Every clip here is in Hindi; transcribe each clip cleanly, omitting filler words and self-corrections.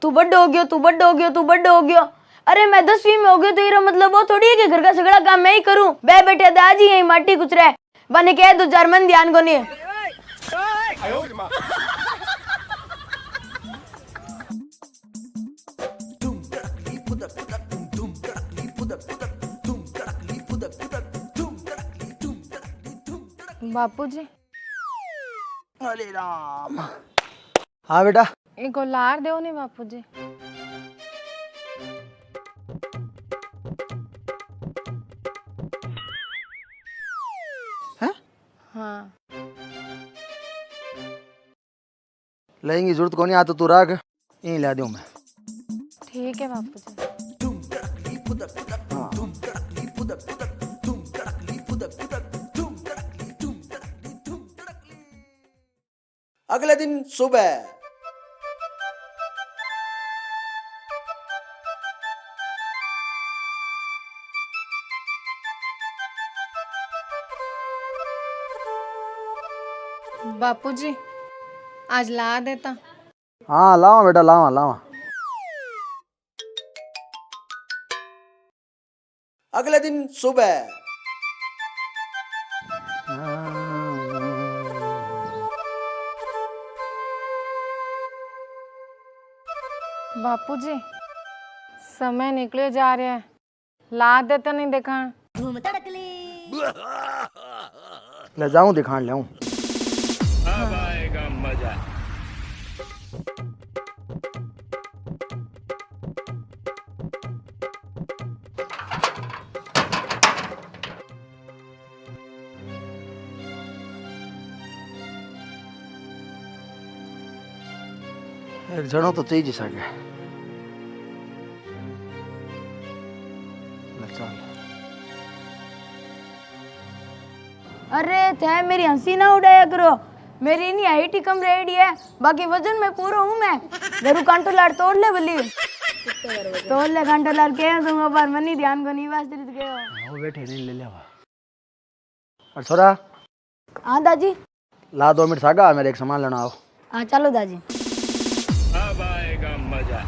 तू बड्डो हो गयो, तू बड्डो हो गयो, तू बड्डो हो गयो। अरे मैं 10वीं में हो गयो तो ये मतलब वो थोड़ी है कि घर का सगड़ा काम मैं ही करूं। बे बेटे दादी यही माटी कुचरे बने कह दो जर्मन ध्यान को नहीं। बापूजी अरे राम। हाँ बेटा, एक लार दो नहीं बापूजी। हैं? हाँ लेंगी जरूरत को नहीं आता, तू रख यहीं ला दूं मैं। ठीक है बापूजी। अगले दिन सुबह बापूजी आज ला देता। हाँ लावा बेटा, लावा लावा। अगले दिन सुबह बापूजी समय निकले जा रहा है, ला देता नहीं देखा। ले जाऊं दिखान ले आऊं। अब आएगा मजा। एक जनो तो चाहिए सके। चल। अरे थे मेरी हंसी ना उड़ाया करो, मेरी नहीं हाइट ही कम रेडी है, बाकी वजन में पूरा हूँ मैं। घरू कांटो लाड़ तोड़ ले बली तोड़ ले कांटो लाड़ के तुम बार मनी ध्यान को नहीं वास्ते गए वो बैठे नहीं ले ले। और छोरा हाँ दादी। ला 2 मिनट सागा, मेरे एक सामान लेना आओ। हाँ चलो दादी। अब आएगा मजा।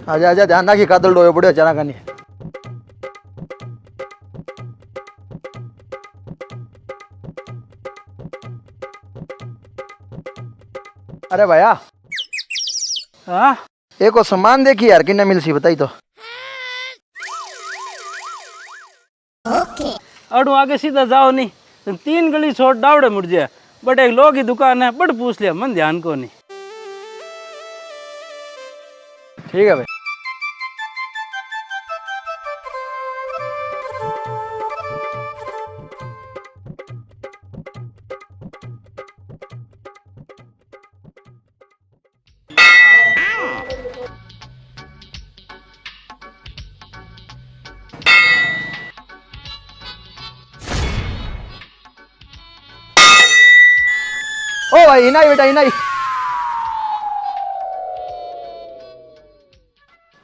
आजा आजा, ध्यान रखी कादल डोए बड़े अचानक करनी। अरे भैया, हाँ एक और सामान देखी यार, किन्ने मिल सी बताई तो। अड़ू आगे सीधा जाओ नहीं, 3 गली छोड़ डावड़े मुड़ जाए। बट एक लोग की दुकान है, बट पूछ लिया मन ध्यान को नहीं। ठीक है भाई। ओ भाई इनाई बेटा इनाई।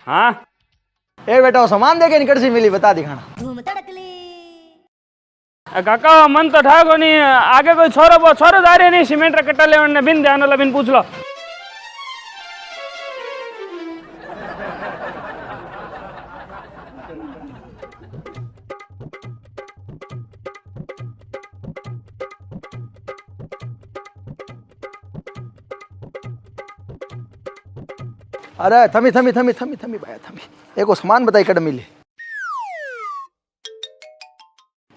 हाँ ए बेटा वो सामान देके निकट सी मिली, बता दिखाना। काका मन तो ठाको नहीं, आगे कोई छोरो जा रहे नहीं, सीमेंट रा कट्टा ले बिन ध्यान वाला बिन पूछ लो। अरे थमी थमी थमी थमी थमी भैया थमी, एक वो सामान बताई कट मिली।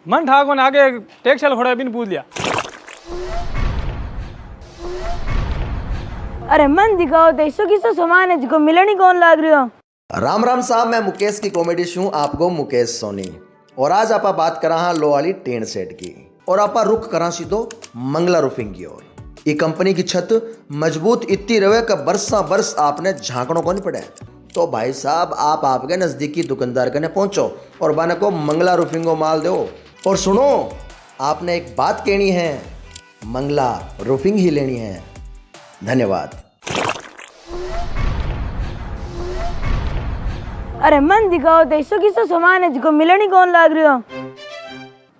मन ठाको ने आगे टेक्सल खोड़ा बिन पूछ लिया। अरे मन दिखाओ तो इसो किसो सामान है जिको मिलनी कौन लाग रही हो। राम राम साहब, मैं मुकेश की कॉमेडी शो आपको मुकेश सोनी, और आज आप बात करा हाँ लो वाली टेन सेट की, और आप रुख करा सीधो मंगला रूफिंग की ओर। ये कंपनी की छत मजबूत इतनी रहे कि बरसा बरस आपने झांकड़ों को नहीं पड़े। तो भाई साहब आप आपके नजदीकी दुकानदार कने पहुंचो और बना को मंगला रूफिंगो माल दो। और सुनो, आपने एक बात कहनी है, मंगला रूफिंग ही लेनी है। धन्यवाद। अरे मन दिखाओ तो इसो किसो सामान है जिको मिलनी कौन लाग रही हो।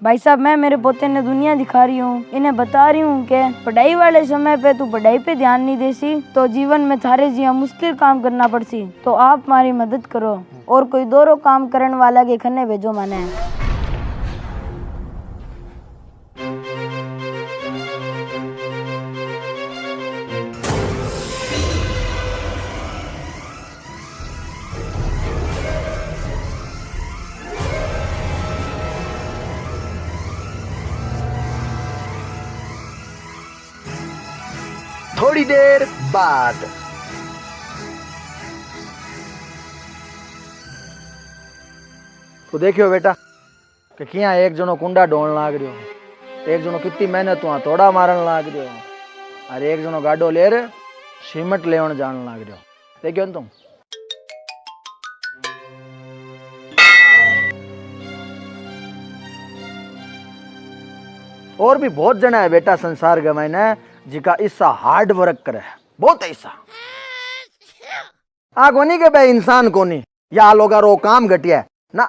भाई साहब मैं मेरे पोते ने दुनिया दिखा रही हूँ, इन्हें बता रही हूँ कि पढ़ाई वाले समय पे तू पढ़ाई पे ध्यान नहीं देसी तो जीवन में थारे जिया मुश्किल काम करना पड़सी। तो आप हमारी मदद करो और कोई दोरो काम करने वाला के खन्ने भेजो माने। थोड़ी देर बाद तो देखियो बेटा कि किया एक जनो कुंडा ढोण लाग रह्यो, एक जनो कितनी मेहनत हुआ तोड़ा मारन लाग रह्यो और एक जनो गाडो लेर सीमेंट लेवन जान लाग रह्यो। देखियो न तुम। और भी बहुत जना है बेटा संसार के मायने जिका ऐसा हार्ड वर्क करे, बहुत ऐसा आ कोनी के भाई इंसान कोनी या लोगा रो काम घटिया ना,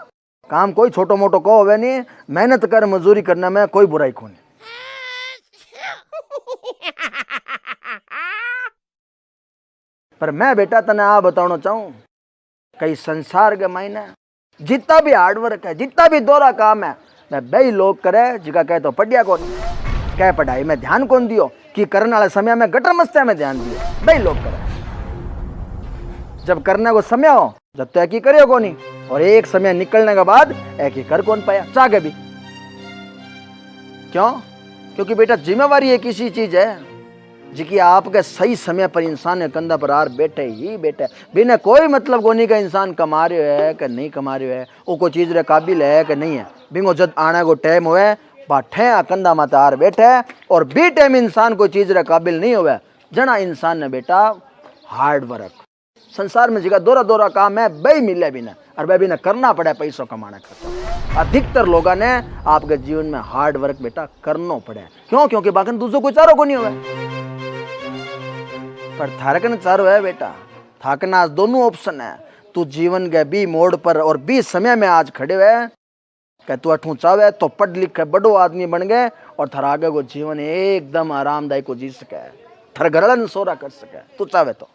काम कोई छोटो मोटो को होवे नहीं, मेहनत कर मजदूरी करने में कोई बुराई कोनी। पर मैं बेटा तने आ बताना चाहूं कई संसार के मायने जितना भी हार्ड वर्क है, जितना भी दोहरा काम है, मैं बई लोग करे जिका कहे तो पढ़िया कौन, कहे पढ़ाई में ध्यान कौन दियो कि करने वाले समय में गटर मस्तिया में ध्यान दियो, बई लोग करे। जब करने को समय हो जब तो एक ही करियो कोनी और एक समय निकलने के बाद एक ही कर कौन पाया चाहे भी। क्यों? क्योंकि बेटा जिम्मेवारी एक ऐसी चीज है जिकी आपके सही समय पर इंसान के कंधा पर आर बैठे ही बैठे, बिना कोई मतलब कोनी का इंसान कमा रहे है कि नहीं कमा रहे है, वो कोई चीज रे काबिल है कि नहीं है, बिंगो जब आने को टाइम हुए बाठे कंधा माता आर बैठे और बी टाइम इंसान कोई चीज रे काबिल नहीं हुए। जना इंसान ने बेटा हार्ड वर्क संसार में जगह दोरा दोरा काम है बई मिले भी ना और वह भी ना करना पड़े पैसों कमाने का। अधिकतर लोगों ने आपके जीवन में हार्ड वर्क बेटा करना पड़े। क्यों? क्योंकि बाकी दूसरों कोई चारों को नहीं हुआ, पर थारकन चारो है बेटा, थाकना आज दोनों ऑप्शन है। तू जीवन के बी मोड़ पर और बी समय में आज खड़े हुए कि तू अठू चाहे तो पढ़ लिख के बड़ो आदमी बन गए और थारा आगे को जीवन एकदम आरामदायक को जी सके, थार घरवाला सोरा कर सके तू चाहे तो,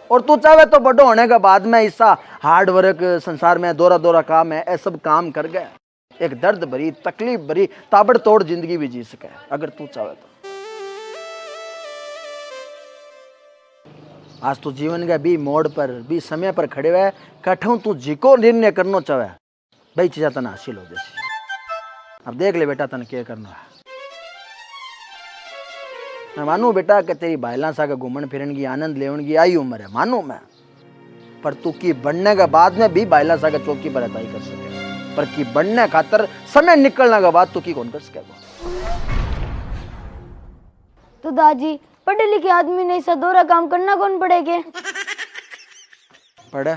और तू चाहे तो बड़ो होने के बाद में ऐसा हार्ड वर्क संसार में दोरा दोरा काम है, ऐसा सब काम कर गए एक दर्द भरी तकलीफ भरी ताबड़तोड़ जिंदगी भी जी सके अगर तू चाहे तो। आज तू जीवन के बी मोड़ पर बी समय पर खड़े हुए कठों तू जिको निर्णय करना चाहे भाई चीजा तना हासिल हो जैसी। अब देख ले बेटा तन क्या करना है। मैं मानू बेटा कि तेरी बाहला सा घूमन फिरन की आनंद लेवन की आई उम्र है, मानू मैं, पर तू की बढ़ने के बाद में भी बाहला सा चौकी पर अदाई कर सके, पर की बढ़ने खातर समय निकलने के बाद तू की कौन कर सके। तो दादी पढ़े लिखे आदमी ने ऐसा दोहरा काम करना कौन पड़ेगे? पढ़े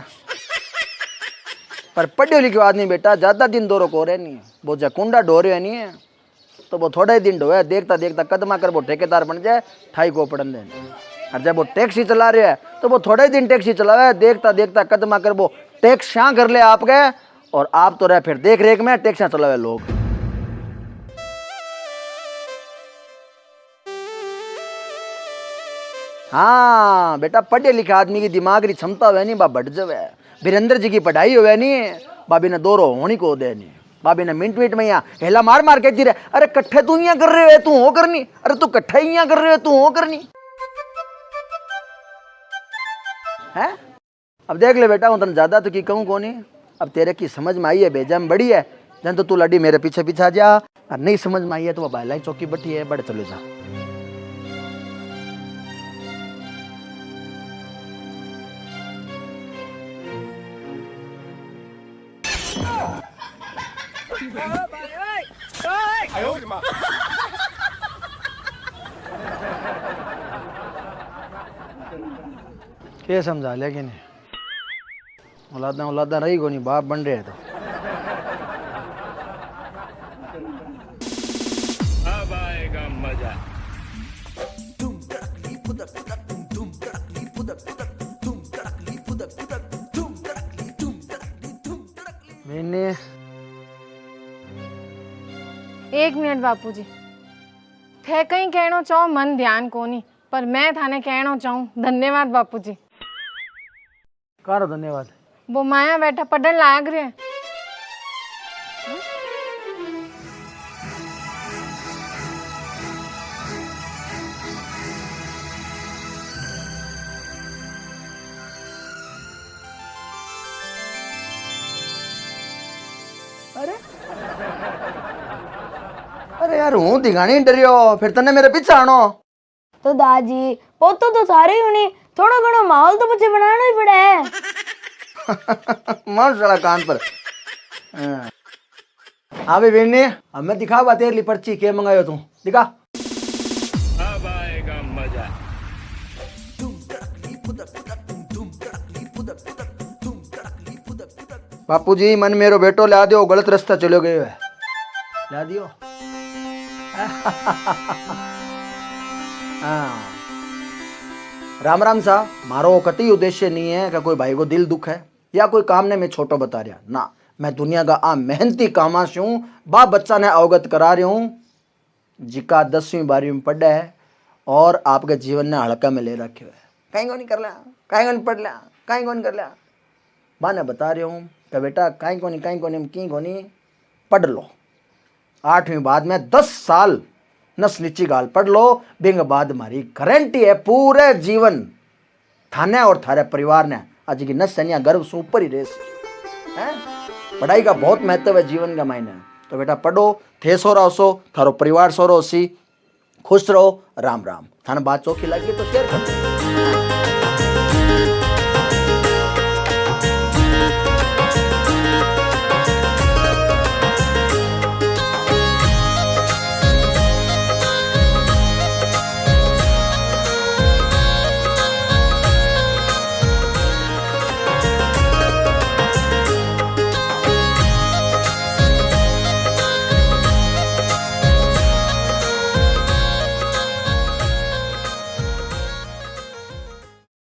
पर पढ़े लिखे आदमी बेटा ज्यादा दिन दोरो को रहे नहीं है, वो जा कुंडा ढो रहे नहीं है तो वो थोड़े दिन ढोए, देखता देखता कदमा कर वो ठेकेदार बन जाए ठाई को पड़न देने। और जब वो टैक्सी चला रहे है तो वो थोड़े दिन टैक्सी चलावे, देखता देखता कदमा कर वो टैक्स यहाँ कर ले आप गए और आप तो रहे फिर देख रेख में टैक्सियां चलावे लोग। हाँ बेटा पढ़े लिखे आदमी की दिमाग की क्षमता हुए नहीं बा बढ़ जावे। वीरेंद्र जी की पढ़ाई हुए नहीं बाबी ने दोरो होनी को दे नहीं, बाबी ने मिनट में यहाँ हेला मार मार कहती रहे अरे कट्ठे तू यहाँ कर रहे हो तू हो करनी, अरे तू कट्ठे यहाँ कर रहे हो तू हो करनी है। अब देख ले बेटा उतना ज्यादा तो की कहूँ कौन, अब तेरे की समझ में आई है भेजा में बड़ी है जन तो तू लड़ी मेरे पीछे पीछे जा, और नहीं समझ में आई है तो वह बाहला चौकी बैठी है बड़े चले जा। क्या समझा लेकिन औलादा औलादा रही को नहीं बाप बन रहे तो। अब आएगा मजा। मैंने एक मिनट बापूजी, थे कहीं कहणो चाहो मन ध्यान कोनी, पर मैं थाने कहणो चाहूँ धन्यवाद बापूजी। कारो धन्यवाद। वो माया बैठा पढ़न लाग रहे। अरे यार हूँ दिखानी डरियो फिर तने मेरे पीछे आनो। तो दादी पोतो तो सारे ही नहीं, थोड़ा घणो माहौल तो पीछे बनाना ही पड़े है। मार साला कान पर। हाँ भाई बेनी, अब मैं दिखा बा तेरी पर्ची के मंगायो तू दिखा। अब आएगा मजा। बापूजी मन मेरो बेटो ला दियो, गलत रास्ता चलो गयो है, ला दियो। हाँ राम राम सा, मारो कति उद्देश्य नहीं है कि कोई भाई को दिल दुख है या कोई काम ने मैं छोटो बता रहा ना। मैं दुनिया का आ मेहनती कामाश हूँ, बाप बच्चा ने अवगत करा रही हूँ जिका 10वीं 12वीं में पढ़ा है और आपके जीवन ने हड़का में ले रखे है। कहीं को नहीं कर लिया, कहीं को नहीं पढ़ लिया, कहीं को नहीं कर लिया। माँ ने बता रही हूँ कि बेटा कहीं को नहीं पढ़ लो। 8वीं बाद में 10 साल नस नीची गाल पढ़ लो, बिंग बाद हमारी गारंटी है पूरे जीवन थाने और थारे परिवार ने आज की नस सनिया गर्व से ऊपर ही रेस है। पढ़ाई का बहुत महत्व है जीवन का मायने। तो बेटा पढ़ो, थे सो रहो सो, थारो परिवार सो रहो सी, खुश रहो। राम राम। थाने बात चौकी लगी तो शेयर कर दो।